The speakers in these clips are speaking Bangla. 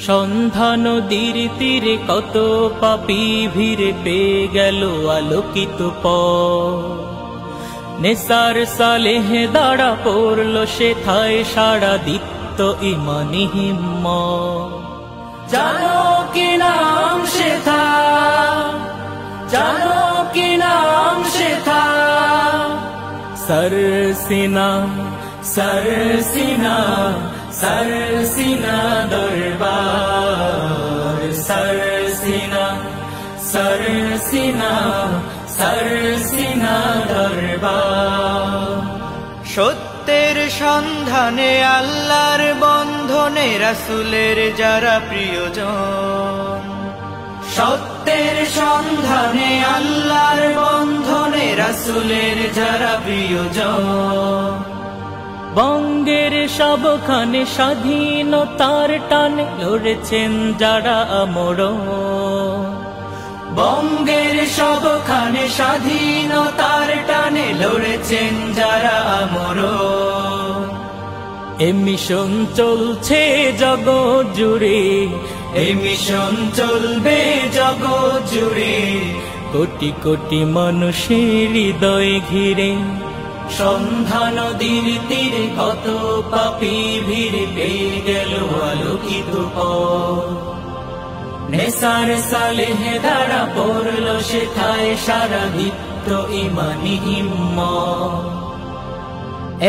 সন্ধ্যা নদীর তীরে কত পাপী ভিড়ে পেয়ে গেল আলোকিত পথ। নেসার সালেহ দাঁড়া পড়ল সেথায় সাড়া দীপ্ত ইমানি হিম্মত। জানো কি নাম সেথা, জানো কি নাম সেথা, সরসিনা সরসিনা সরসিনা দরবার, সরসিনা সরসিনা সরসিনা দরবার। সত্যের সন্ধানে আল্লাহর বন্ধনে রাসূলের যারা প্রিয়জন, সত্যের সন্ধানে আল্লাহর বন্ধনে রাসূলের যারা প্রিয়জন। বঙ্গের সবখানে স্বাধীনতার টানে লড়েছেন যারা আমরণ, বঙ্গের সবখানে স্বাধীনতার টানে লড়েছেন যারা আমরণ। এ মিশন চলছে জগৎ জুড়ে, এই মিশন চলবে জগৎ জুড়ে, কোটি কোটি মানুষের হৃদয় ঘিরে। সন্ধ্যা নদীর তীরে কত পাপী ভিড় পেয়ে গেল আলোকিত পথ। নেসার সালেহ দাঁড়া পড়ল সেথায় সারা দীপ্ত ইমানি হিম্মত।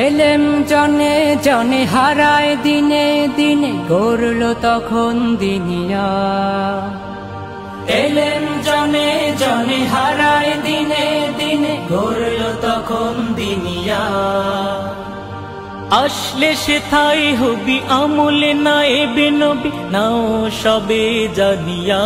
এলেম জনে জনে হারায় দিনে দিনে গড়ল তখন দিনিয়া। এলেম জনে জনে হারায় দিনে দিনে গড়ল তখন দিনিয়া। আসলে সেথায় হবি আমলে নায়েবে নবী নাও সবে জানিয়া।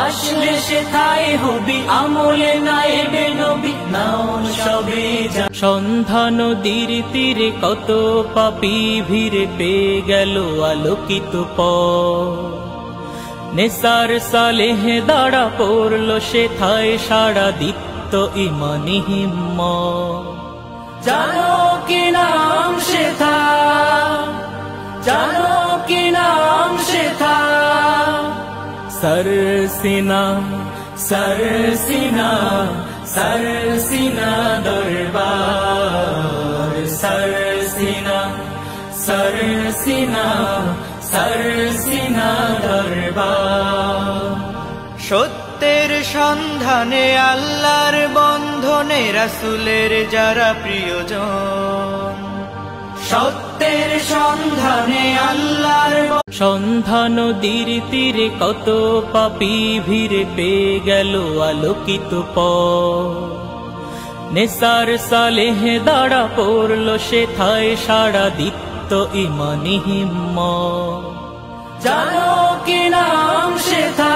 আসলে সেথায় হবি আমলে নায়েবে নবী নাও সবে জানিয়া। সন্ধ্যা নদীর তীরে কত পাপী ভিড়ে পেয়ে গেল আলোকিত পথ। নেসার সালেহ দাঁড়া পড়ল সেথায় সাড়া দীপ্ত ইমানি হিম্মত। জানো কি নাম সেথা, জানো কি নাম সেথা, সরসিনা সরসিনা সরসিনা দরবার, সরসিনা সরসিনা সরসিনা দরবার। সত্যের সন্ধানে আল্লাহর বন্ধনে রাসূলের যারা প্রিয়জন, সত্যের সন্ধানে আল্লাহর। সন্ধ্যা নদীর তীরে কত পাপী ভিড়ে পেয়ে গেল আলোকিত পথ। নেসার সালেহ দাঁড়া পড়ল সেথায় সাড়া দীপ্ত ইমানি হিম্মত। জানো কি নাম সেথা,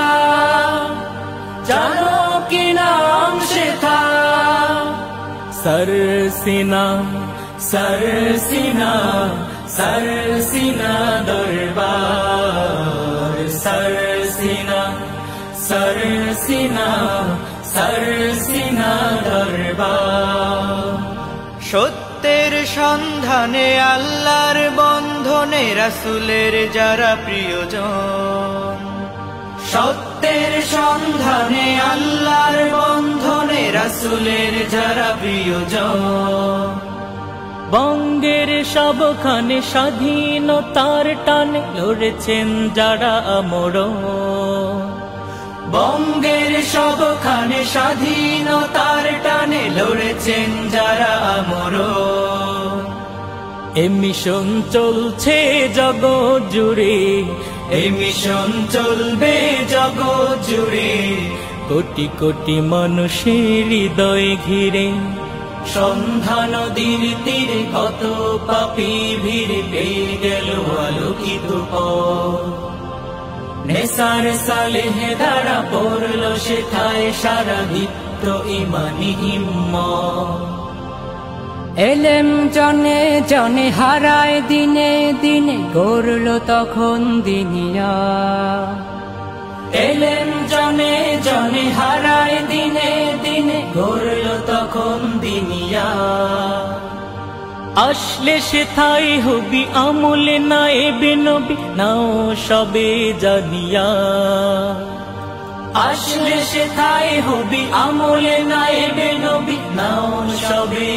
জানো কি নাম সেথা, সরসিনা সরসিনা সরসিনা দরবার, সরসিনা সরসিনা সরসিনা দরবার। সত্যের সন্ধানে আল্লাহর বন্ধনে রাসূলের যারা প্রিয়জন, সত্যের সন্ধানে আল্লাহর বন্ধনে রাসূলের যারা প্রিয়জন। বঙ্গের সবখানে স্বাধীনতার টানে লড়েছেন যারা আমরণ, বঙ্গের সবখানে স্বাধীনতার টানে লড়েছেন যারা আমরণ। এ মিশন চলছে জগৎ জুড়ে, এই মিশন চলবে জগৎ জুড়ে, কোটি কোটি মানুষের হৃদয় ঘিরে। সন্ধ্যা নদীর তীরে কত পাপী ভিড় পেয়ে গেল আলোকিত পথ। নেসার সালেহ দাঁড়া পড়ল সেথায় সারা দীপ্ত ইমানি হিম্মত। এলেম জনে জনে হারায় দিনে দিনে গড়ল তখন দিনিয়া। এলেম জনে জনে হারায় দিনে দিনে গড়ল তখন দিনিয়া। আসলে সেথায় হবি আমলে নায়েবে নবী নাও সবে জানিয়া আসলে সেথায় হবি আমলে নায়েবে নবী নাও সবে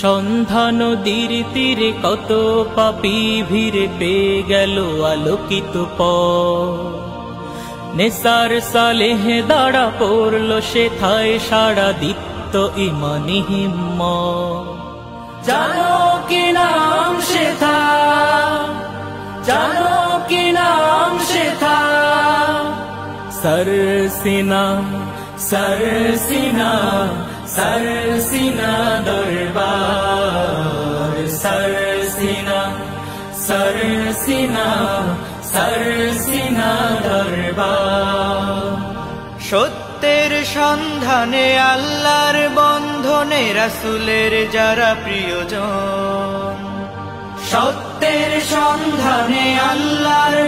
সন্ধ্যা নদীর তীরে কত পাপী ভিড়ে পেয়ে গেল আলোকিত পথ নেসার সালেহ দাঁড়া পড়ল সেথায় সাড়া দিত ইমানি হিম্মত জানো কি নাম সেথা জানো কি নাম সেথা সরসিনা সরসিনা সরসিনা দরবার সরসিনা সরসিনা সরসিনা দরবার সত্যের সন্ধানে আল্লাহর বন্ধনে রাসূলের যারা প্রিয়জন সত্যের সন্ধানে আল্লাহর